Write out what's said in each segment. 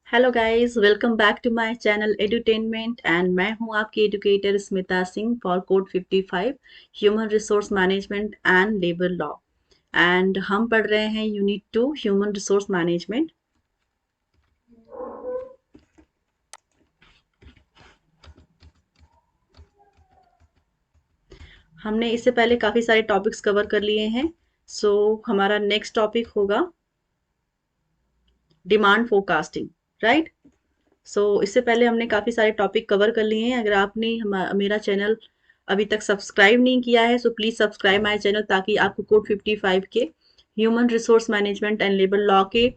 Hello guys, welcome back to my channel edutainment and मैं हूं आपकी educator Smita Singh for code 55 human resource management and labour law. And हम पढ़ रहे हैं यूनिट 2 ह्यूमन रिसोर्स मैनेजमेंट। हमने इससे पहले काफ़ी सारे टॉपिक्स कवर कर लिए हैं। सो हमारा नेक्स्ट टॉपिक होगा डिमांड फोरकास्टिंग, राइट। सो इससे पहले हमने काफ़ी सारे टॉपिक कवर कर लिए हैं। अगर आपने मेरा चैनल अभी तक सब्सक्राइब नहीं किया है so please subscribe my channel, ताकि आपको कोड 55 के human resource management and labour law के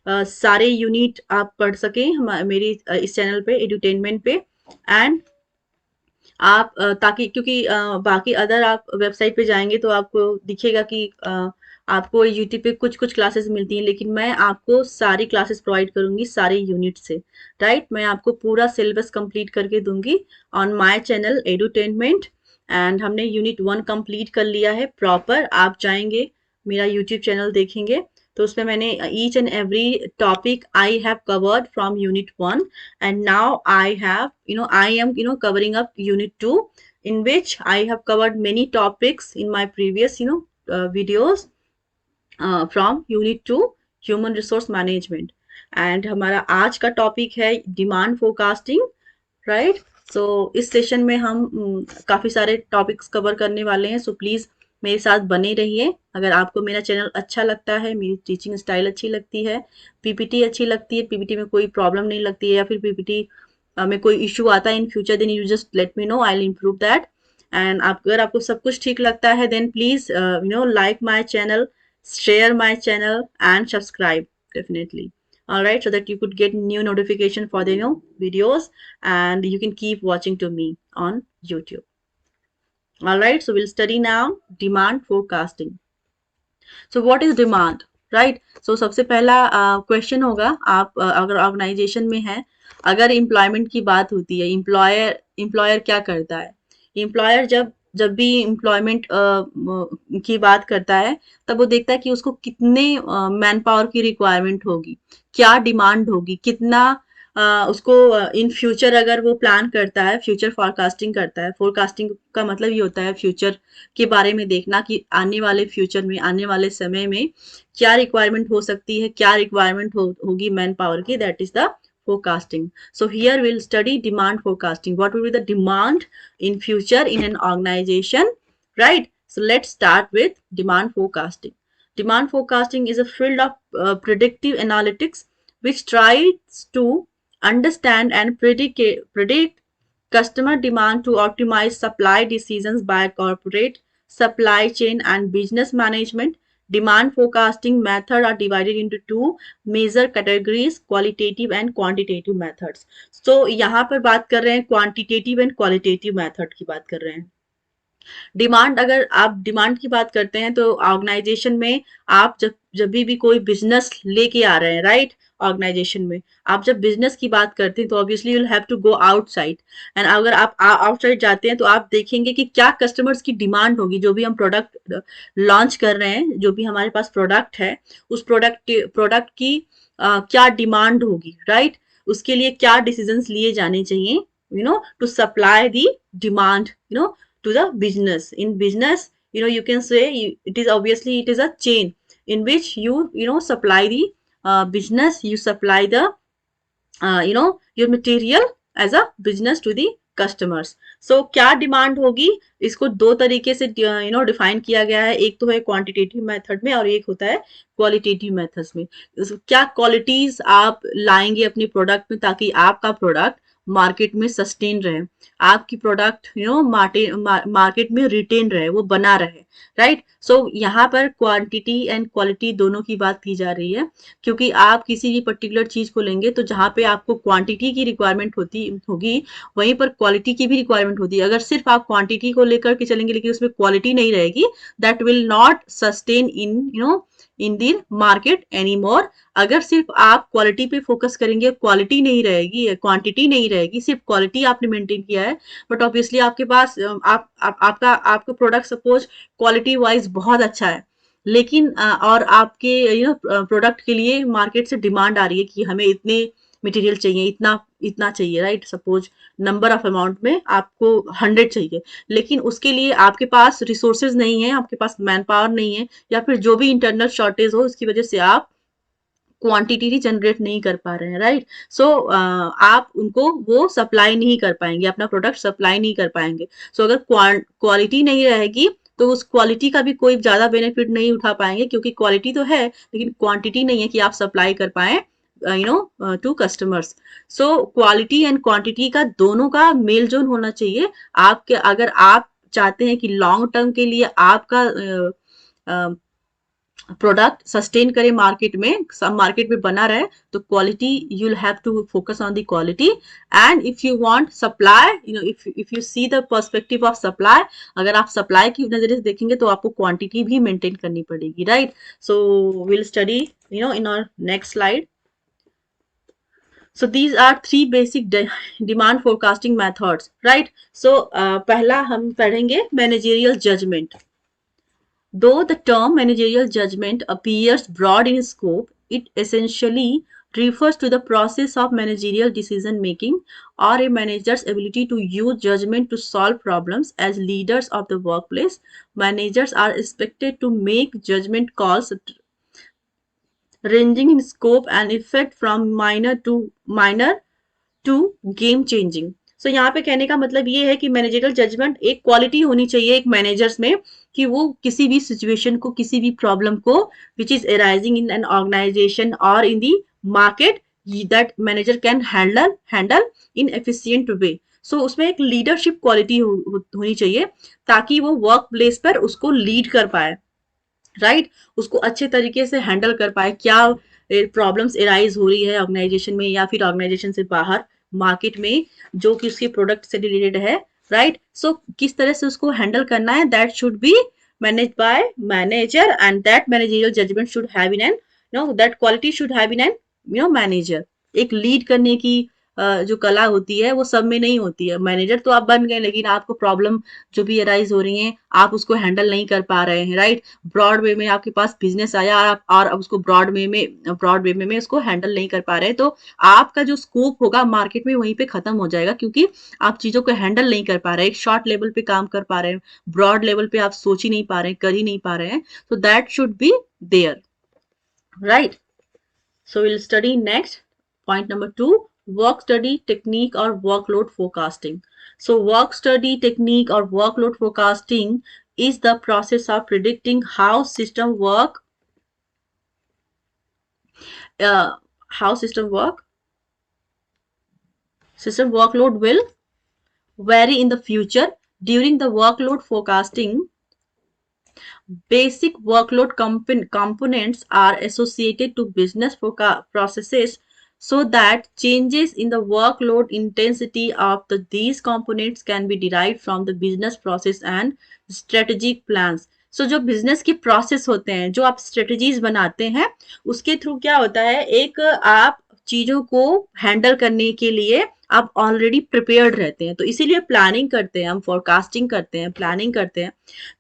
सारे यूनिट आप पढ़ सकें मेरी इस चैनल पे एडुटेनमेंट पे। एंड आप ताकि क्योंकि बाकी अदर आप वेबसाइट पे जाएंगे तो आपको दिखेगा कि आपको यूट्यूब पे कुछ कुछ क्लासेस मिलती हैं, लेकिन मैं आपको सारी क्लासेस प्रोवाइड करूंगी सारे यूनिट से, राइट। मैं आपको पूरा सिलेबस कंप्लीट करके दूंगी on my channel edutainment. And हमने यूनिट 1 कंप्लीट कर लिया है प्रॉपर। आप जाएंगे, मेरा यूट्यूब चैनल देखेंगे तो उसमें मैंने each and every topic I have covered from unit 1, and now I am covering up unit 2, in which I have covered many topics in my previous videos from unit 2 human resource management। and हमारा आज का topic है demand forecasting, right. सो इस session में हम काफ़ी सारे topics cover करने वाले हैं। सो प्लीज़ मेरे साथ बने रहिए। अगर आपको मेरा चैनल अच्छा लगता है, मेरी टीचिंग स्टाइल अच्छी लगती है, पीपीटी अच्छी लगती है, पीपीटी में कोई प्रॉब्लम नहीं लगती है, या फिर पीपीटी में कोई इशू आता है in future, then you just let me know, I will improve that. And आप अगर आपको सब कुछ ठीक लगता है then please like my channel, share my channel and subscribe definitely, all right, so that you could get new notification for the videos, and you can keep watching to me on YouTube, all right। So we'll study now demand forecasting। So what is demand, right? So सबसे पहला question होगा, आप अगर organisation में हैं, अगर employment की बात होती है, एम्प्लॉयर एम्प्लॉयर क्या करता है? एम्प्लॉयर जब जब भी एम्प्लॉयमेंट की बात करता है, तब वो देखता है कि उसको कितने मैन पावर की रिक्वायरमेंट होगी, क्या डिमांड होगी, कितना उसको इन फ्यूचर अगर वो प्लान करता है, फ्यूचर फोरकास्टिंग करता है। फोरकास्टिंग का मतलब ये होता है फ्यूचर के बारे में देखना कि आने वाले फ्यूचर में, आने वाले समय में क्या रिक्वायरमेंट हो सकती है, क्या रिक्वायरमेंट होगी मैन पावर की, that is the forecasting। So here we'll study demand forecasting. What will be the demand in future in an organization, right? So let's start with demand forecasting. Demand forecasting is a field of predictive analytics which tries to understand and predict customer demand to optimize supply decisions by corporate supply chain and business management। Demand forecasting method are divided into two major categories, qualitative and quantitative methods। So यहाँ पर बात कर रहे हैं quantitative and qualitative method की बात कर रहे हैं। डिमांड, अगर आप डिमांड की बात करते हैं तो ऑर्गेनाइजेशन में आप जब जब भी कोई बिजनेस लेके आ रहे हैं, राइट। ऑर्गेनाइजेशन में आप जब बिजनेस की बात करते हैं तो obviously you will have to go outside. And अगर आप आउटसाइड जाते हैं तो आप देखेंगे कि क्या कस्टमर्स की डिमांड होगी। जो भी हम प्रोडक्ट लॉन्च कर रहे हैं, जो भी हमारे पास प्रोडक्ट है, उस प्रोडक्ट की क्या डिमांड होगी, राइट। उसके लिए क्या डिसीजंस लिए जाने चाहिए, to supply the demand, to the business. In business, you can say it is obviously it is a chain in which you supply the business, you supply the your material as a business to the customers। so क्या demand होगी, इसको दो तरीके से define किया गया है। एक तो है क्वांटिटेटिव मेथड में और एक होता है क्वालिटेटिव मेथड्स में। क्या क्वालिटीज आप लाएंगे अपने प्रोडक्ट में ताकि आपका प्रोडक्ट मार्केट में सस्टेन रहे, आपकी प्रोडक्ट मार्केट में रिटेन रहे, वो बना रहे, राइट। सो यहाँ पर क्वांटिटी एंड क्वालिटी दोनों की बात की जा रही है, क्योंकि आप किसी भी पर्टिकुलर चीज को लेंगे तो जहाँ पे आपको क्वांटिटी की रिक्वायरमेंट होगी, वहीं पर क्वालिटी की भी रिक्वायरमेंट होती है। अगर सिर्फ आप क्वांटिटी को लेकर के चलेंगे लेकिन उसमें क्वालिटी नहीं रहेगी, that will not sustain in the market any more. अगर सिर्फ आप क्वालिटी पे फोकस करेंगे, क्वालिटी नहीं रहेगी, क्वांटिटी नहीं रहेगी, सिर्फ क्वालिटी आपने मेंटेन किया है, बट ऑब्वियसली आपके पास आपका प्रोडक्ट सपोज क्वालिटी वाइज बहुत अच्छा है, लेकिन और आपके प्रोडक्ट के लिए मार्केट से डिमांड आ रही है कि हमें मटेरियल चाहिए, इतना इतना चाहिए, right. Suppose number of amount में आपको 100 चाहिए, लेकिन उसके लिए आपके पास रिसोर्सेज नहीं है, आपके पास मैन पावर नहीं है, या फिर जो भी इंटरनल शॉर्टेज हो उसकी वजह से आप क्वांटिटी जनरेट नहीं कर पा रहे हैं, राइट। सो आप उनको वो सप्लाई नहीं कर पाएंगे, अपना प्रोडक्ट सप्लाई नहीं कर पाएंगे। सो अगर क्वालिटी नहीं रहेगी तो उस क्वालिटी का भी कोई ज्यादा बेनिफिट नहीं उठा पाएंगे, क्योंकि क्वालिटी तो है लेकिन क्वांटिटी नहीं है कि आप सप्लाई कर पाए to customers. So quality and quantity का दोनों का मेल जोल होना चाहिए। आपके अगर आप चाहते हैं कि लॉन्ग टर्म के लिए आपका प्रोडक्ट सस्टेन करे मार्केट में, सब मार्केट में बना रहे, तो quality you will have to focus on the quality. And if you want supply, if you see the perspective of supply, अगर आप सप्लाई की नजरिए से देखेंगे तो आपको क्वांटिटी भी मेंटेन करनी पड़ेगी, right. So will study in our next slide. So these are three basic demand forecasting methods, right? So पहला हम पढ़ेंगे managerial judgment. Though the term managerial judgment appears broad in scope, it essentially refers to the process of managerial decision making or a manager's ability to use judgment to solve problems. As leaders of the workplace, managers are expected to make judgment calls ranging in scope and effect from minor to game changing. So यहाँ पे कहने का मतलब ये है कि managerial judgement एक quality होनी चाहिए एक मैनेजर्स में, कि वो किसी भी सिचुएशन को, किसी भी प्रॉब्लम को which is arising in an organization और in the market, that manager can handle in efficient way. So उसमें एक लीडरशिप क्वालिटी होनी चाहिए ताकि वो वर्क प्लेस पर उसको लीड कर पाए, राइट। उसको अच्छे तरीके से हैंडल कर पाए, क्या प्रॉब्लम्स एराइज हो रही है ऑर्गेनाइजेशन में या फिर ऑर्गेनाइजेशन से बाहर मार्केट में, जो कि उसके प्रोडक्ट से रिलेटेड है, राइट। सो किस तरह से उसको हैंडल करना है, that should be manage by manager, and that managerial judgement should have in an that quality should have in an manager. एक लीड करने की जो कला होती है वो सब में नहीं होती है। मैनेजर तो आप बन गए, लेकिन आपको प्रॉब्लम जो भी अराइज हो रही है आप उसको हैंडल नहीं कर पा रहे हैं, राइट। ब्रॉड वे में आपके पास बिजनेस आया और अब उसको ब्रॉड वे में उसको हैंडल नहीं कर पा रहे हैं, तो आपका जो स्कोप होगा मार्केट में वहीं पे खत्म हो जाएगा, क्योंकि आप चीजों को हैंडल नहीं कर पा रहे हैं। एक शॉर्ट लेवल पे काम कर पा रहे हैं, ब्रॉड लेवल पे आप सोच ही नहीं पा रहे हैं, कर ही नहीं पा रहे हैं। तो that should be there, right. So we'll study next. Point number 2, work study technique or workload forecasting. So work study technique or workload forecasting is the process of predicting how system work, system workload will vary in the future. During the workload forecasting, basic workload components are associated to business processes, so that changes in the workload intensity of these components can be derived from the business process and strategic plans. So जो business की process होते हैं, जो आप strategies बनाते हैं, उसके through क्या होता है, एक आप चीजों को हैंडल करने के लिए आप ऑलरेडी प्रिपेयर्ड रहते हैं। तो इसीलिए प्लानिंग करते हैं, हम फोरकास्टिंग करते हैं, प्लानिंग करते हैं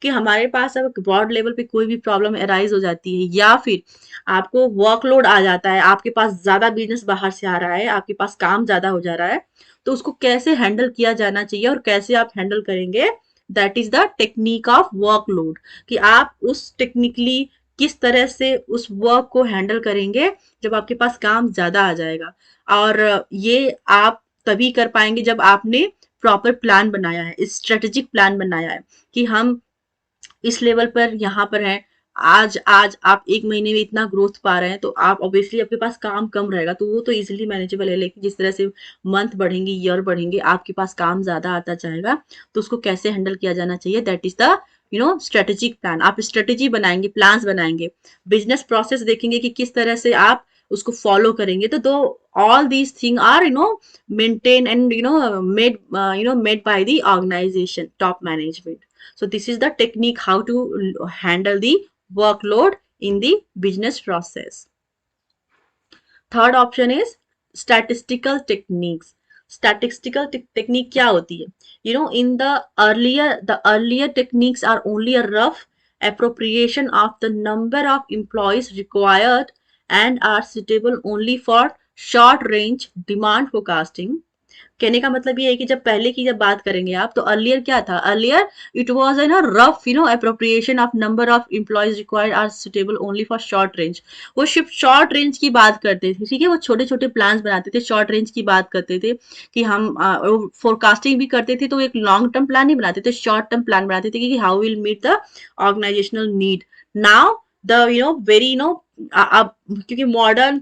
कि हमारे पास अब ब्रॉड लेवल पे कोई भी प्रॉब्लम अराइज हो जाती है, या फिर आपको वर्कलोड आ जाता है, आपके पास ज्यादा बिजनेस बाहर से आ रहा है, आपके पास काम ज्यादा हो जा रहा है, तो उसको कैसे हैंडल किया जाना चाहिए और कैसे आप हैंडल करेंगे, that is the technique of workload. कि आप उस टेक्निकली किस तरह से उस वर्क को हैंडल करेंगे जब आपके पास काम ज्यादा आ जाएगा। और ये आप तभी कर पाएंगे जब आपने प्रॉपर प्लान बनाया है, स्ट्रेटेजिक प्लान बनाया है कि हम इस लेवल पर यहाँ पर हैं, आज आप एक महीने में इतना ग्रोथ पा रहे हैं, तो आप ऑब्वियसली आपके पास काम कम रहेगा, तो वो तो इजीली मैनेजेबल है। लेकिन जिस तरह से मंथ बढ़ेंगे, ईयर बढ़ेंगे, आपके पास काम ज्यादा आता जाएगा, तो उसको कैसे हैंडल किया जाना चाहिए, that is the strategic plan. आप स्ट्रेटेजी बनाएंगे, प्लान्स बनाएंगे, बिजनेस प्रोसेस देखेंगे कि किस तरह से आप उसको फॉलो करेंगे। तो all these thing are maintained and made by the organization top management. So this is the technique how to handle the workload in the business process. Third option is statistical techniques. Statistical technique क्या होती है? In the earlier techniques are only a rough appropriation of the number of employees required and are suitable only for short range demand forecasting. कहने का मतलब ये है कि जब पहले की जब बात करेंगे आप, तो अर्लियर क्या था, earlier it was an rough appropriation of number of employees required are suitable only for short range. वो सिर्फ शॉर्ट रेंज की बात करते थे, ठीक है, वो छोटे छोटे प्लान्स बनाते थे, शॉर्ट रेंज की बात करते थे कि हम फोरकास्टिंग भी करते थे, तो एक लॉन्ग टर्म प्लान नहीं बनाते थे, शॉर्ट टर्म प्लान बनाते थे कि how will meet the organisational need. Now the very अब क्योंकि मॉडर्न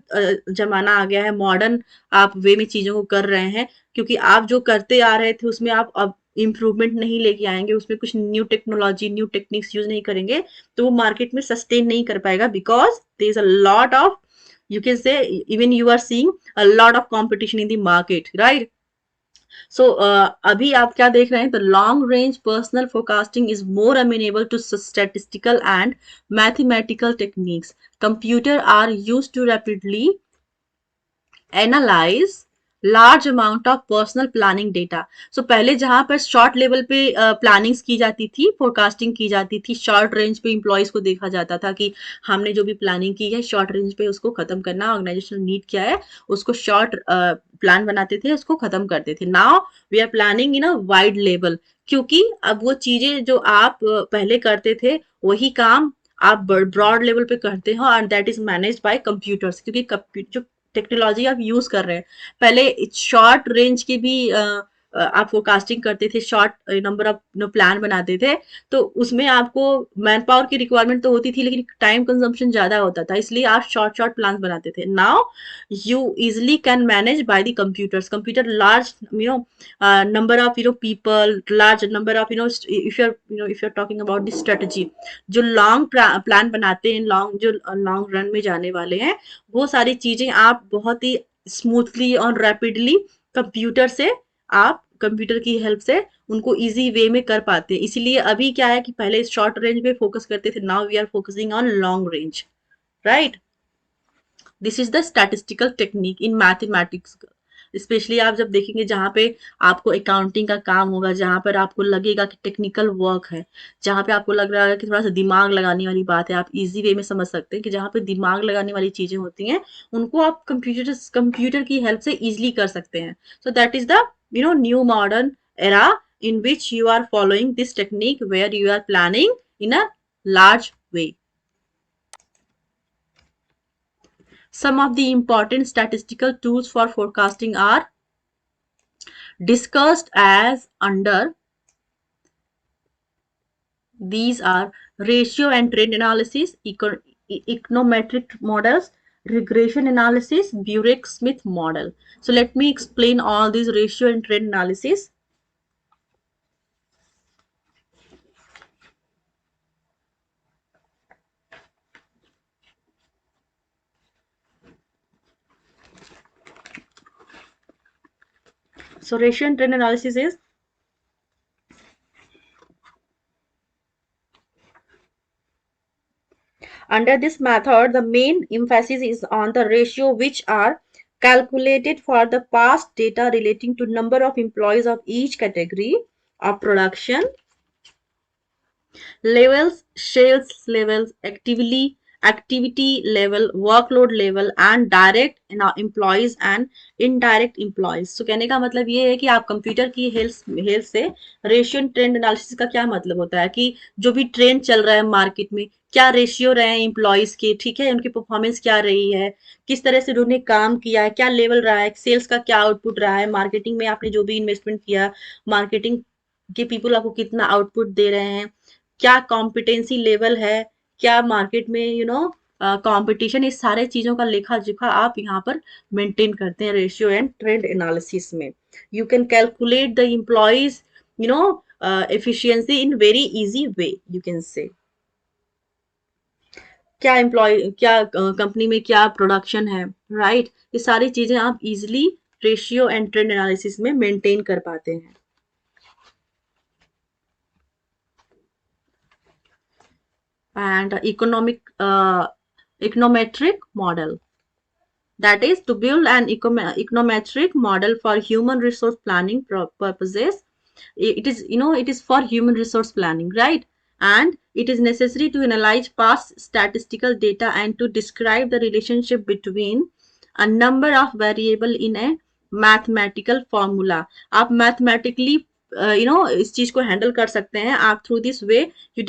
जमाना आ गया है, मॉडर्न आप वे में चीजों को कर रहे हैं, क्योंकि आप जो करते आ रहे थे उसमें आप अब इम्प्रूवमेंट नहीं लेके आएंगे, उसमें कुछ new technology new techniques use नहीं करेंगे, तो वो मार्केट में सस्टेन नहीं कर पाएगा, because there is a lot of, you can say, even you are seeing a lot of competition in the market, right? So अभी आप क्या देख रहे हैं, the long range personal forecasting is more amenable to statistical and mathematical techniques. Computer are used to rapidly analyze large amount of personal planning data. So पहले जहां पर short level पे प्लानिंग्स की जाती थी, फोरकास्टिंग की जाती थी, शॉर्ट रेंज पे इंप्लॉयज को देखा जाता था कि हमने जो भी प्लानिंग की है शॉर्ट रेंज पे उसको खत्म करना, ऑर्गेनाइजेशनल नीड क्या है उसको शॉर्ट प्लान बनाते थे, उसको खत्म करते थे। Now we are planning in a wide level, क्योंकि अब वो चीजें जो आप पहले करते थे वही काम आप ब्रॉड लेवल पे करते हो, and that is managed by computers, क्योंकि जो टेक्नोलॉजी आप यूज कर रहे हैं, पहले शॉर्ट रेंज की भी आप फोरकास्टिंग करते थे, शॉर्ट नंबर ऑफ प्लान बनाते थे, तो उसमें आपको मैन पावर की रिक्वायरमेंट तो होती थी, लेकिन टाइम कंजम्पशन ज्यादा होता था, इसलिए आप शॉर्ट शॉर्ट प्लान बनाते थे। Now you easily can manage by the computers, computer large number of people, large number of if you're if you're talking about the strategy, जो लॉन्ग प्लान बनाते हैं, लॉन्ग जो लॉन्ग रन में जाने वाले हैं, वो सारी चीजें आप बहुत ही स्मूथली और रैपिडली कंप्यूटर से, आप कंप्यूटर की हेल्प से उनको इजी वे में कर पाते हैं। इसीलिए अभी क्या है कि पहले शॉर्ट रेंज पे फोकस करते थे, now we are focusing on long range, right? This is the statistical technique in mathematics. Specially आप जब देखेंगे जहाँ पे आपको अकाउंटिंग का काम होगा, जहाँ पर आपको लगेगा कि टेक्निकल वर्क है, जहाँ पे आपको लग रहा है कि थोड़ा सा दिमाग लगाने वाली बात है, आप इजी वे में समझ सकते हैं कि जहाँ पे दिमाग लगाने वाली चीजें होती हैं उनको आप कंप्यूटर की हेल्प से इजिली कर सकते हैं। So that is the new modern era in which you are following this technique where you are planning in a large way. Some of the important statistical tools for forecasting are discussed as under. These are ratio and trend analysis, econometric models, regression analysis, Burek-Smith model. So let me explain all these ratio and trend analysis. So ratio and trend analysis is under this method, the main emphasis is on the ratio which are calculated for the past data relating to number of employees of each category of production, levels, sales levels, activity level, workload level and direct employees and indirect employees. So कहने का मतलब ये है कि आप computer की help से ratio trend analysis का क्या मतलब होता है कि जो भी ट्रेंड चल रहा है मार्केट में, क्या रेशियो रहे हैं एम्प्लॉयज के, ठीक है, उनकी परफॉर्मेंस क्या रही है, किस तरह से उन्होंने काम किया है, क्या लेवल रहा है, सेल्स का क्या आउटपुट रहा है, मार्केटिंग में आपने जो भी इन्वेस्टमेंट किया, मार्केटिंग के पीपल आपको कितना आउटपुट दे रहे हैं, क्या कॉम्पिटेंसी लेवल है, क्या मार्केट में कंपटीशन, इस सारे चीजों का लेखा जोखा आप यहाँ पर मेंटेन करते हैं रेशियो एंड ट्रेंड एनालिसिस में। You can calculate the employees efficiency in very easy way, you can से क्या एम्प्लॉय, क्या कंपनी में क्या प्रोडक्शन है, राइट? ये सारी चीजें आप easily ratio and trend analysis में मेंटेन कर पाते हैं। And econometric model, that is to build an econometric model for human resource planning purposes. It is it is for human resource planning, right? And it is necessary to analyze past statistical data and to describe the relationship between a number of variable in a mathematical formula. आप mathematically इस चीज को handle कर सकते हैं आप through this way. You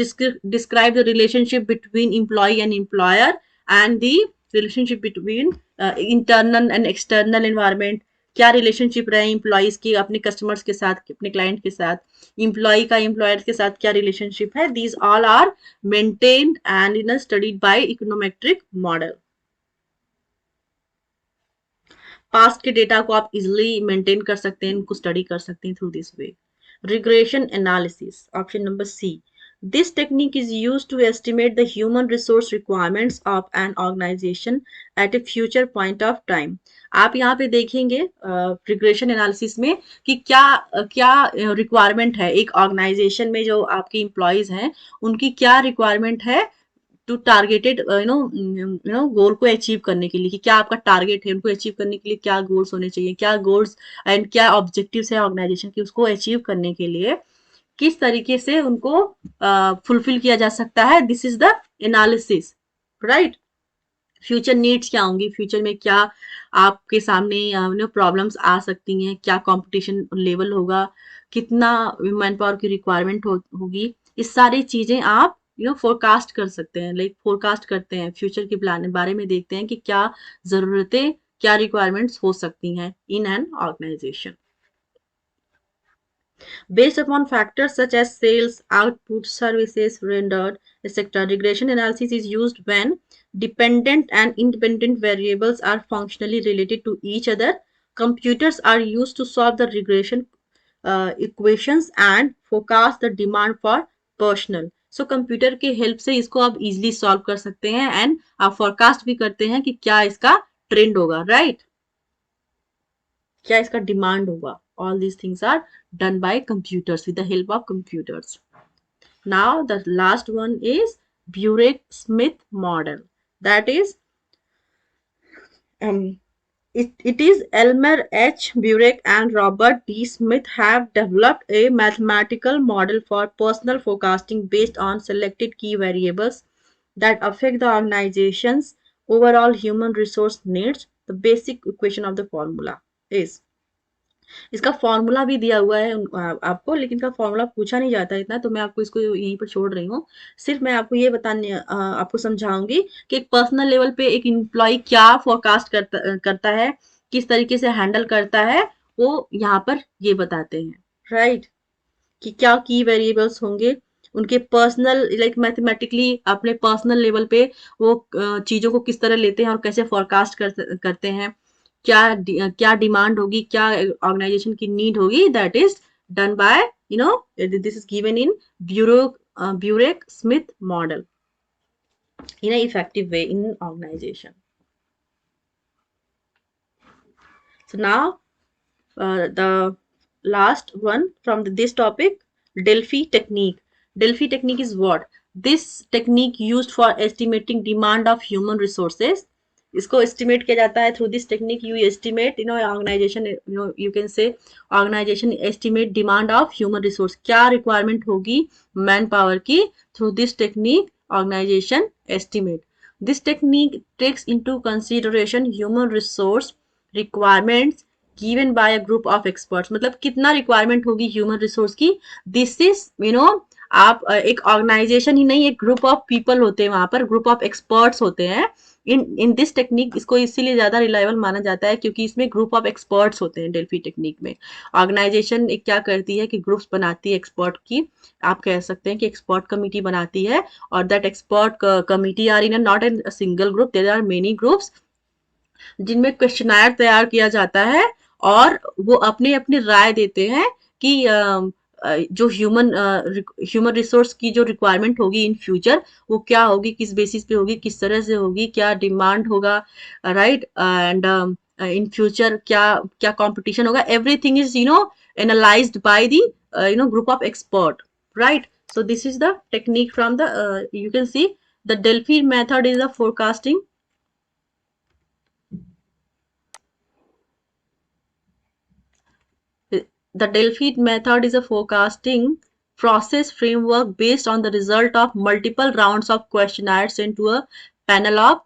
describe the relationship between employee and employer and the relationship between internal and external environment. क्या relationship रहे एम्प्लॉयज की अपने कस्टमर्स के साथ, अपने क्लाइंट के साथ, एम्प्लॉय का एम्प्लॉयर के साथ क्या रिलेशनशिप है. These all are maintained and studied by econometric model. Past के डेटा को आप इजिली मेंटेन कर सकते हैं, इनको स्टडी कर सकते हैं through this way. Regression analysis, option number C. This technique is used to estimate the human resource requirements of an organization at a future point of time. आप यहाँ पे देखेंगे रिग्रेशन एनालिसिस में कि क्या क्या रिक्वायरमेंट है एक ऑर्गेनाइजेशन में, जो आपके एम्प्लॉयज हैं उनकी क्या रिक्वायरमेंट है टू टारगेटेड गोल को अचीव करने के लिए, कि क्या आपका टारगेट है, उनको अचीव करने के लिए क्या गोल्स होने चाहिए, क्या गोल्स एंड क्या ऑब्जेक्टिव्स है ऑर्गेनाइजेशन की, उसको अचीव करने के लिए किस तरीके से उनको फुलफिल किया जा सकता है. This is the analysis, right. Future needs क्या होंगी, फ्यूचर में क्या आपके सामने प्रॉब्लम्स आ सकती हैं, क्या कंपटीशन लेवल होगा, कितना मैन पावर की रिक्वायरमेंट होगी. इस सारी चीजें आप फोरकास्ट कर सकते हैं, लाइक फोरकास्ट करते हैं, फ्यूचर के प्लान बारे में देखते हैं कि क्या जरूरतें, क्या रिक्वायरमेंट्स हो सकती हैं in an organisation. Based upon factors such as sales, output, services rendered, etc., regression analysis is used when dependent and independent variables are functionally related to each other. Computers are used to solve the regression equations and forecast the demand for personnel. So computer के help से इसको आप easily solve कर सकते हैं and आप forecast भी करते हैं कि क्या इसका ट्रेंड होगा, राइट, क्या इसका डिमांड होगा. All these things are done by computers, with the help of computers. Now the last one is Burek-Smith model. That is it is Elmer H. Burek and Robert D. Smith have developed a mathematical model for personal forecasting based on selected key variables that affect the organization's overall human resource needs. The basic equation of the formula is, इसका formula भी दिया हुआ है आपको, लेकिन इसका formula पूछा नहीं जाता इतना, तो मैं आपको इसको यहीं पर छोड़ रही हूँ. सिर्फ मैं आपको ये बताने आपको समझाऊंगी कि एक पर्सनल लेवल पे एक एम्प्लॉय क्या फोरकास्ट करता है, किस तरीके से हैंडल करता है, वो यहाँ पर ये बताते हैं, राइट, कि क्या की वेरिएबल्स होंगे उनके पर्सनल, लाइक मैथमेटिकली अपने पर्सनल लेवल पे वो चीजों को किस तरह लेते हैं और कैसे फोरकास्ट करते हैं, क्या डिमांड होगी, क्या ऑर्गेनाइजेशन की नीड होगी. That is done by this is given in Burack Smith model in an effective way in organization. So now the last one from this topic, Delphi technique. Delphi technique is what? This technique used for estimating demand of human resources. इसको estimate किया जाता है through this technique. You estimate organisation, you can say organisation estimate demand of human resource, क्या requirement होगी man power की. Through this technique organisation estimate. This technique takes into consideration human resource requirements given by a group of experts. मतलब कितना requirement होगी human resource की. This is आप एक organisation ही नहीं, एक ग्रुप ऑफ पीपल होते हैं वहां पर, ग्रुप ऑफ एक्सपर्ट्स होते हैं. इन दिस टेक्निक इसको इसीलिए ज्यादा रिलायबल माना जाता है क्योंकि इसमें ग्रुप ऑफ एक्सपर्ट्स होते हैं. डेल्फी टेक्निक में ऑर्गेनाइजेशन एक क्या करती है कि ग्रुप्स बनाती है एक्सपर्ट की. आप कह सकते हैं कि एक्सपर्ट कमिटी बनाती है, और that expert committee are in not a single group, there are many groups, जिनमें क्वेश्चनायर तैयार किया जाता है और वो अपने अपनी राय देते हैं कि जो ह्यूमन रिसोर्स की जो रिक्वायरमेंट होगी इन फ्यूचर वो क्या होगी, किस बेसिस पे होगी, किस तरह से होगी, क्या डिमांड होगा, राइट, एंड इन फ्यूचर क्या क्या कंपटीशन होगा. Everything is analysed by the group of expert, right. So this is the technique from the you can see the Delphi method is the forecasting. The Delphi method is a forecasting process framework based on the result of multiple rounds of questionnaires sent to a panel of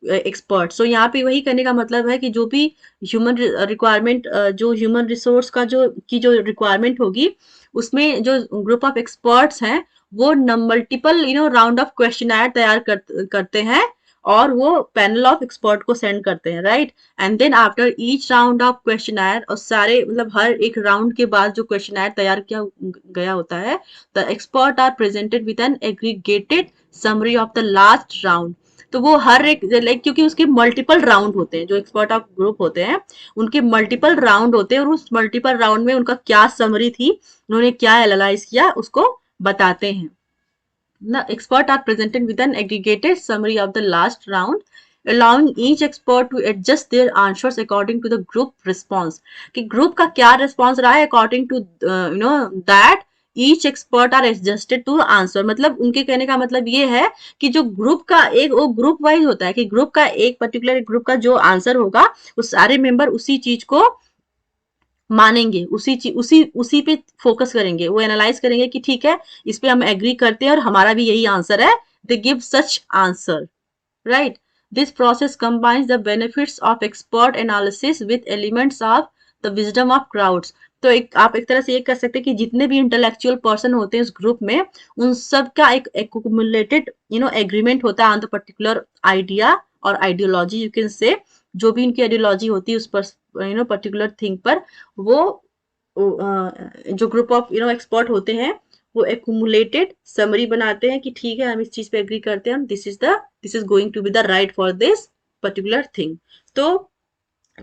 expert. So यहाँ पे वही करने का मतलब है कि जो भी ह्यूमन रिक्वायरमेंट, जो ह्यूमन रिसोर्स का जो रिक्वायरमेंट होगी, उसमें जो ग्रुप ऑफ एक्सपर्ट्स हैं वो मल्टीपल राउंड ऑफ क्वेश्चनर तैयार करते हैं और वो पैनल ऑफ एक्सपर्ट को सेंड करते हैं, right. And then after each round of questionnaire, और सारे मतलब हर एक राउंड के बाद जो क्वेश्चनर तैयार किया गया होता है, the expert are presented with an aggregated summary of the last round. तो वो हर एक लाइक, क्योंकि उसके मल्टीपल राउंड होते हैं, जो एक्सपर्ट ऑफ ग्रुप होते हैं उनके मल्टीपल राउंड होते हैं, और उस मल्टीपल राउंड में उनका क्या समरी थी, उन्होंने क्या एनालाइज किया, उसको बताते हैं। The expert are presented with an aggregated summary of the last round, allowing each expert to adjust their answers according to the group response. कि ग्रुप का क्या रिस्पॉन्स रहा है, according to that each expert are adjusted to answer. मतलब उनके कहने का मतलब ये है कि जो ग्रुप का एक वो ग्रुप वाइज होता है, कि ग्रुप का एक पर्टिकुलर ग्रुप का जो आंसर होगा वो सारे मेंबर उसी चीज को मानेंगे, उसी पे फोकस करेंगे, वो एनालाइज करेंगे कि ठीक है इस पे हम एग्री करते हैं और हमारा भी यही आंसर है, they give such answer, right. This process combines the benefits of expert analysis with elements of the wisdom of crowds. तो आप एक तरह से ये कह सकते हैं कि जितने भी इंटेलेक्चुअल पर्सन होते हैं इस ग्रुप में, उन सब का एक एक्युमुलेटेड एग्रीमेंट होता है ऑन द पर्टिकुलर आइडिया और आइडियोलॉजी, यू कैन से। जो भी उनकी आइडियोलॉजी होती है उस पर पर्टिकुलर थिंग पर, वो जो ग्रुप ऑफ एक्सपर्ट होते हैं वो एक्यूमुलेटेड समरी बनाते हैं कि ठीक है हम इस चीज पे एग्री करते हैं, this is going to be the right for this particular thing. तो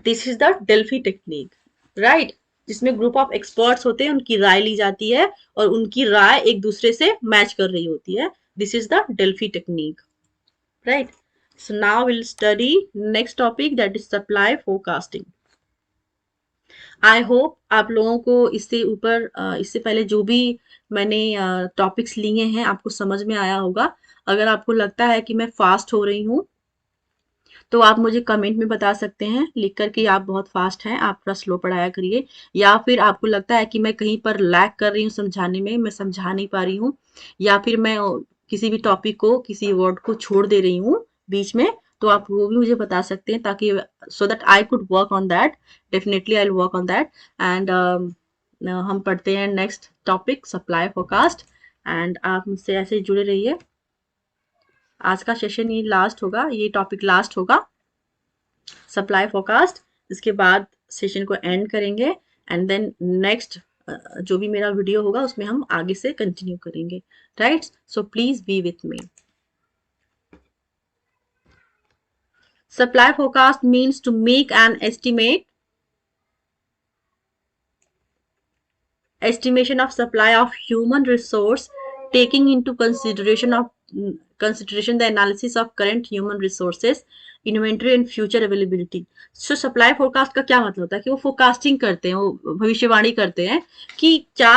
this is the Delphi technique, right, जिसमें ग्रुप ऑफ एक्सपर्ट्स होते हैं, उनकी राय ली जाती है और उनकी राय एक दूसरे से मैच कर रही होती है। This is the Delphi technique, right. So now we'll study next topic, that is supply forecasting. I hope आप लोगों को इससे ऊपर इससे पहले जो भी मैंने टॉपिक्स लिए हैं आपको समझ में आया होगा। अगर आपको लगता है कि मैं फास्ट हो रही हूँ तो आप मुझे कमेंट में बता सकते हैं लिख कर कि आप बहुत फास्ट हैं, आप थोड़ा स्लो पढ़ाया करिए। या फिर आपको लगता है कि मैं कहीं पर लैग कर रही हूँ समझाने में, मैं समझा नहीं पा रही हूँ, या फिर मैं किसी भी टॉपिक को, किसी वर्ड को छोड़ दे रही हूँ बीच में, तो आप वो भी मुझे बता सकते हैं, ताकि so that I could work on that. Definitely I will work on that. And हम पढ़ते हैं next topic, supply forecast. And आप मुझसे ऐसे ही जुड़े रहिए। आज का सेशन ये लास्ट होगा, ये टॉपिक लास्ट होगा, सप्लाई फोरकास्ट। इसके बाद सेशन को एंड करेंगे एंड देन नेक्स्ट जो भी मेरा वीडियो होगा उसमें हम आगे से कंटिन्यू करेंगे, right. So please be with me. Supply forecast means to make an estimation of supply of human resource, taking into consideration the analysis of current human resources, inventory and future availability. So supply forecast का क्या मतलब होता है कि वो forecasting करते हैं, वो भविष्यवाणी करते हैं कि क्या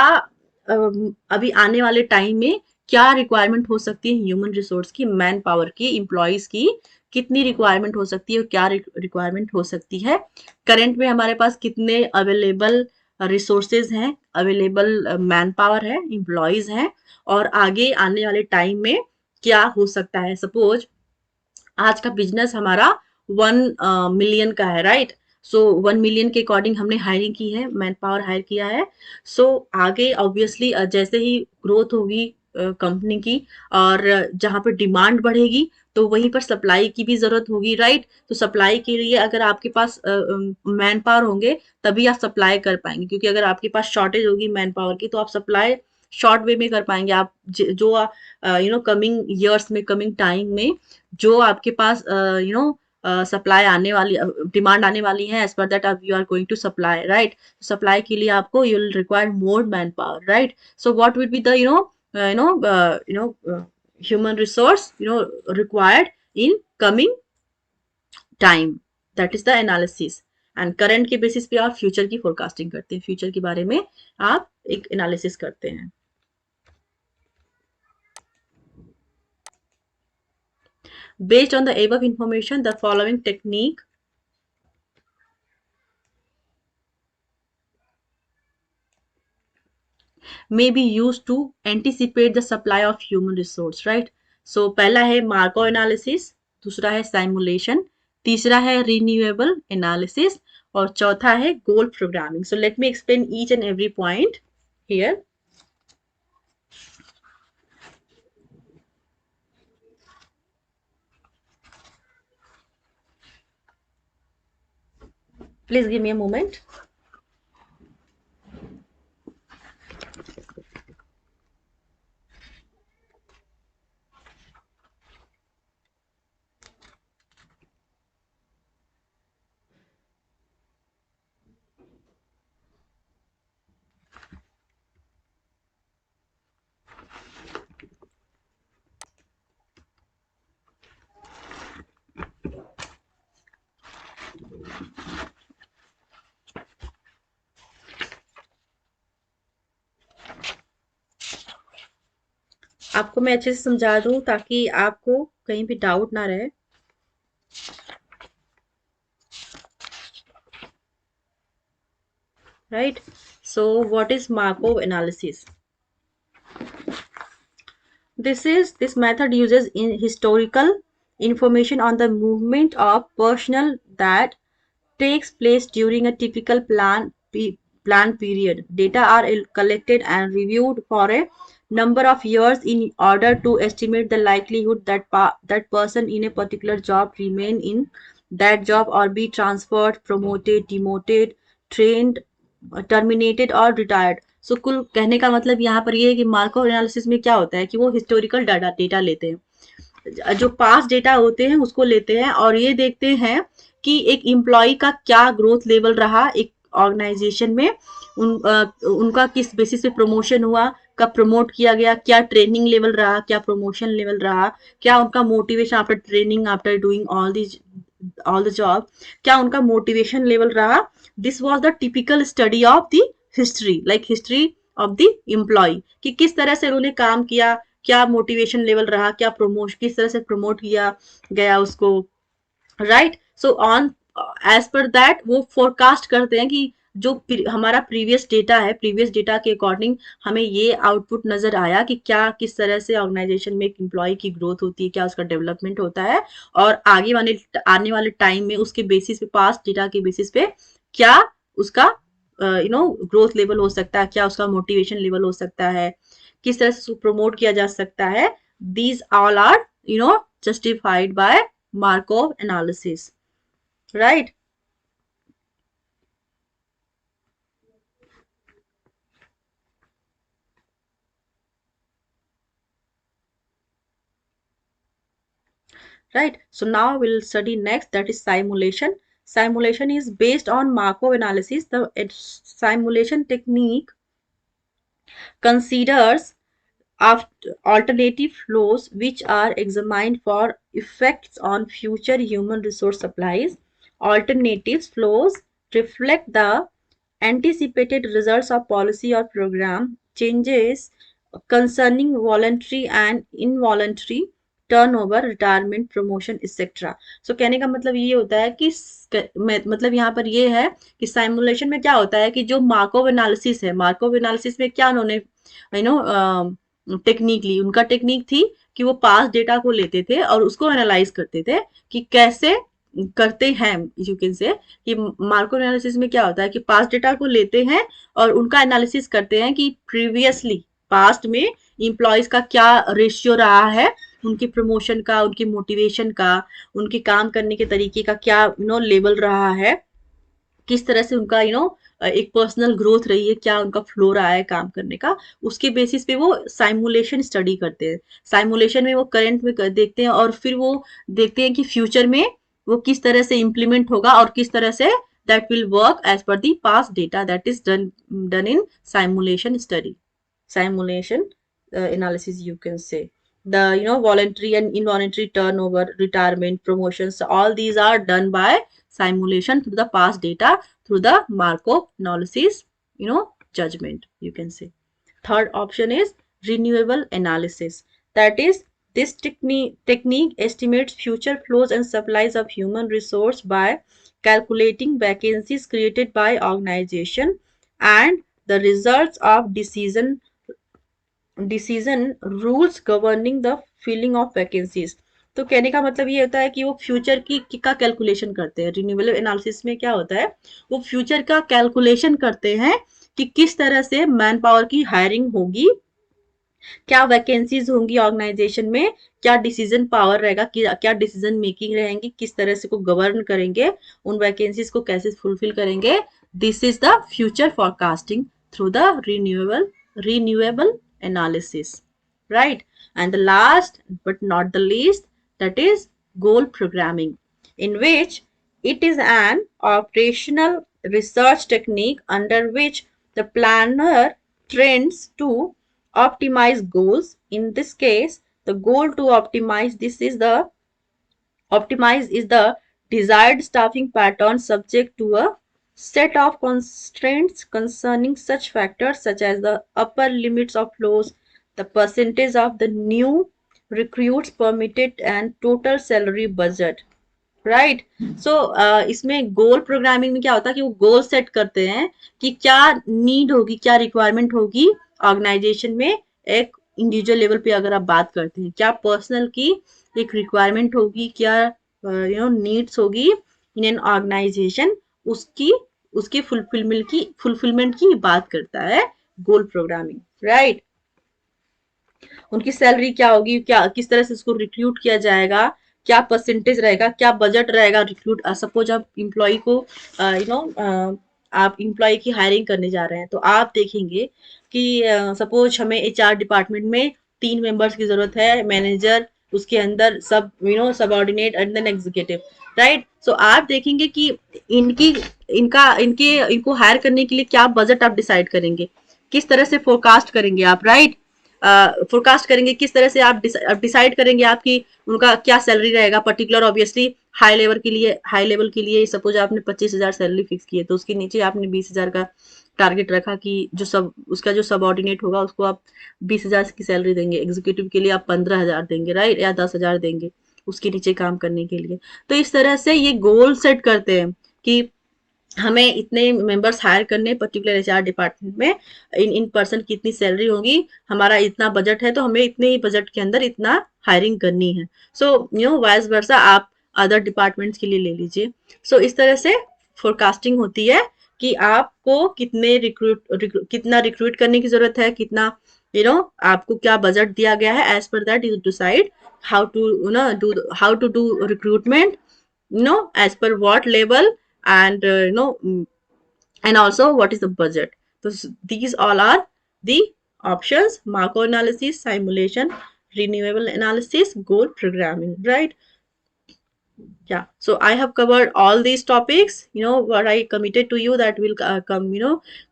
अभी आने वाले टाइम में क्या रिक्वायरमेंट हो सकती है ह्यूमन रिसोर्स की, मैन पावर की, एम्प्लॉयज की कितनी रिक्वायरमेंट हो सकती है और क्या रिक्वायरमेंट हो सकती है, करंट में हमारे पास कितने अवेलेबल रिसोर्सेज हैं, अवेलेबल मैन पावर है, एम्प्लॉयज हैं, और आगे आने वाले टाइम में क्या हो सकता है। सपोज आज का बिजनेस हमारा 1 मिलियन का है, राइट। सो 1 मिलियन के अकॉर्डिंग हमने हायरिंग की है, मैन पावर हायर किया है। सो आगे ऑब्वियसली जैसे ही ग्रोथ होगी कंपनी की और जहां पर डिमांड बढ़ेगी तो वहीं पर सप्लाई की भी जरूरत होगी, राइट। तो सप्लाई के लिए अगर आपके पास मैन पावर होंगे तभी आप सप्लाई कर पाएंगे, क्योंकि अगर आपके पास शॉर्टेज होगी मैन पावर की तो आप सप्लाई शॉर्ट वे में कर पाएंगे। आप जो कमिंग ईयर्स में, कमिंग टाइम में जो आपके पास सप्लाई आने वाली, डिमांड आने वाली है, एज पर दैट आप you are going to supply, right. Supply के लिए आपको you will require more man power, right. So what will be the human resource required in coming time, that is the analysis। And current के basis पे आप future की forecasting करते हैं, future के बारे में आप एक एनालिसिस करते हैं। Based on the above information, the following technique may be used to anticipate the supply of human resource, right? So पहला है मार्को एनालिसिस, दूसरा है साइमुलेशन, तीसरा है रिन्यूएबल एनालिसिस और चौथा है goal programming. So let me explain each and every point here. Please give me a moment. आपको मैं अच्छे से समझा दूं ताकि आपको कहीं भी डाउट ना रहे. Right? So what is Markov analysis? This method uses in historical information on the movement of personnel that takes place during a typical plan period. Data are collected and reviewed for a number of years in order to estimate the likelihood that that person in a particular job remain in that job or be transferred, promoted, demoted, trained, terminated और retired. सो कुल कहने का मतलब यहाँ पर ये है कि मार्कोव एनालिसिस में क्या होता है कि वो हिस्टोरिकल डेटा लेते हैं, जो पास डेटा होते हैं उसको लेते हैं और ये देखते हैं कि एक एम्प्लॉय का क्या ग्रोथ लेवल रहा एक ऑर्गेनाइजेशन में, उनका किस बेसिस पे प्रमोशन हुआ, कब प्रमोट किया गया, क्या ट्रेनिंग लेवल रहा, क्या प्रमोशन लेवल रहा, क्या उनका motivation after training, after doing all the job, क्या उनका मोटिवेशन लेवल रहा. This was the typical study of the history, like history of the employee, कि किस तरह से उन्होंने काम किया, क्या मोटिवेशन लेवल रहा, क्या प्रमोशन, किस तरह से प्रमोट किया गया उसको. Right. So on as per that वो फोरकास्ट करते हैं कि जो हमारा प्रीवियस डेटा है, प्रीवियस डेटा के अकॉर्डिंग हमें ये आउटपुट नजर आया कि क्या किस तरह से ऑर्गेनाइजेशन में एक एम्प्लॉय की ग्रोथ होती है, क्या उसका डेवलपमेंट होता है और आने वाले टाइम में उसके बेसिस पे, पास्ट डेटा के बेसिस पे क्या उसका ग्रोथ लेवल हो सकता है, क्या उसका मोटिवेशन लेवल हो सकता है, किस तरह से प्रमोट किया जा सकता है. These all are justified by Markov analysis. Right? Right. So now we'll study next, that is simulation. Simulation is based on Markov analysis. The simulation technique considers alternative flows which are examined for effects on future human resource supplies. Alternative flows reflect the anticipated results of policy or program changes concerning voluntary and involuntary turnover, retirement, promotion etcetera. So कहने का मतलब ये होता है कि मतलब यहाँ पर ये है कि साइमुलेशन में क्या होता है कि जो मार्कोव एनालिसिस है, मार्कोव एनालिसिस में क्या उन्होंने टेक्निक ली, उनका टेक्निक थी कि वो पास्ट डेटा को लेते थे और उसको एनालाइज करते थे कि कैसे करते हैं. यू कैन से कि मार्कोव एनालिसिस में क्या होता है कि पास्ट डेटा को लेते हैं और उनका एनालिसिस करते हैं कि प्रीवियसली पास्ट में इम्प्लॉयज का क्या रेशियो रहा है, उनकी प्रमोशन का, उनकी मोटिवेशन का, उनके काम करने के तरीके का क्या लेवल रहा है, किस तरह से उनका एक पर्सनल ग्रोथ रही है, क्या उनका फ्लो रहा है काम करने का. उसके बेसिस पे वो साइमुलेशन स्टडी करते हैं. साइमुलेशन में वो करंट में देखते हैं और फिर वो देखते हैं कि फ्यूचर में वो किस तरह से इम्प्लीमेंट होगा और किस तरह से that will work as per the past data that is done in simulation study, simulation analysis, you can say. The voluntary and involuntary turnover, retirement, promotions, all these are done by simulation through the past data, through the Markov analysis, judgment, you can say. Third option is renewable analysis. That is, this technique estimates future flows and supplies of human resource by calculating vacancies created by organization and the results of decision rules governing the filling of vacancies. तो कहने का मतलब ये होता है कि वो future की का कैलकुलेशन करते हैं। रिन्यूएबल एनालिसिस में क्या होता है, वो फ्यूचर का कैलकुलेशन करते हैं कि किस तरह से मैन पावर की हायरिंग होगी, क्या वैकेंसीज होंगी ऑर्गेनाइजेशन में, क्या डिसीजन पावर रहेगा, क्या डिसीजन मेकिंग रहेंगी, किस तरह से को गवर्न करेंगे, उन वैकेंसीज को कैसे फुलफिल करेंगे। This is the future forecasting through the renewable analysis, right? And the last but not the least, that is goal programming, in which it is an operational research technique under which the planner trends to optimize goals. In this case, the goal to optimize is the desired staffing pattern subject to a set of constraints concerning such factors such as the upper limits of flows, the percentage of the new recruits permitted, and total salary budget. Right. So इसमें goal programming में क्या होता है कि वो goal set करते हैं कि क्या नीड होगी, क्या रिक्वायरमेंट होगी ऑर्गेनाइजेशन में। एक इंडिविजुअल लेवल पे अगर आप बात करते हैं, क्या पर्सनल की एक रिक्वायरमेंट होगी, क्या नीड्स होगी इन एन ऑर्गेनाइजेशन, उसकी उसकी फुलफिलमेंट की बात करता है गोल प्रोग्रामिंग, राइट। उनकी सैलरी क्या होगी, क्या किस तरह से उसको रिक्रूट किया जाएगा, क्या परसेंटेज रहेगा, क्या बजट रहेगा रिक्रूट। सपोज आप इम्प्लॉय को आप इम्प्लॉय की हायरिंग करने जा रहे हैं, तो आप देखेंगे कि सपोज हमें एचआर डिपार्टमेंट में 3 मेंबर्स की जरूरत है, मैनेजर, उसके अंदर सब subordinate and then executive, right. So आप देखेंगे कि इनकी इनका इनके इनको हायर करने के लिए क्या बजट आप डिसाइड करेंगे, किस तरह से फोरकास्ट करेंगे आप, राइट। फोरकास्ट करेंगे किस तरह से आप डिसाइड करेंगे आपकी उनका क्या सैलरी रहेगा पर्टिकुलर। ऑब्वियसली हाई लेवल के लिए सपोज आपने 25,000 सैलरी फिक्स की है, तो उसके नीचे आपने 20,000 का टारगेट रखा कि उसका जो सबऑर्डिनेट होगा उसको आप 20,000 की सैलरी देंगे, एग्जीक्यूटिव के लिए आप 15,000 देंगे, राइट, या 10,000 देंगे उसके नीचे काम करने के लिए। तो इस तरह से ये गोल सेट करते हैं कि हमें इतने मेंबर्स हायर करने पर्टिकुलर एचआर डिपार्टमेंट में, इन पर्सन की इतनी सैलरी होगी, हमारा इतना बजट है, तो हमें इतने ही बजट के अंदर इतना हायरिंग करनी है। सो वाइस वर्सा आप अदर डिपार्टमेंट्स के लिए ले लीजिए। सो इस तरह से फोरकास्टिंग होती है कि आपको कितना रिक्रूट करने की जरूरत है, कितना आपको क्या बजट दिया गया है। As per that you decide how to do recruitment, as per what level, and and also what is the budget. So these all are the options: Markov analysis, simulation, renewable analysis, goal programming, right? Yeah, so I have covered all these topics, what I committed to you that will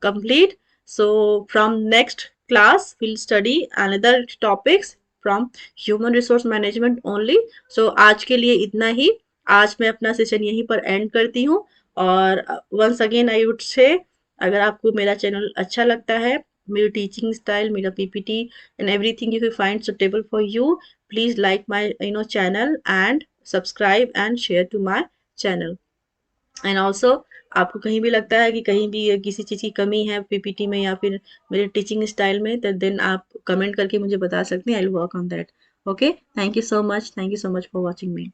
complete. So from next class we'll study another topics from human resource management only. So आज के लिए इतना ही। आज मैं अपना session यहीं पर and करती हूँ। और once again I would say, अगर आपको मेरा चैनल अच्छा लगता है, मेरी टीचिंग स्टाइल, मेरा PPT and everything you find suitable for you, please like my channel and subscribe and share to my channel. And also आपको कहीं भी लगता है कि कहीं भी किसी चीज़ की कमी है पीपीटी में या फिर मेरे टीचिंग स्टाइल में, तो देन आप कमेंट करके मुझे बता सकते हैं। I will work on that. Okay, thank you so much for watching me.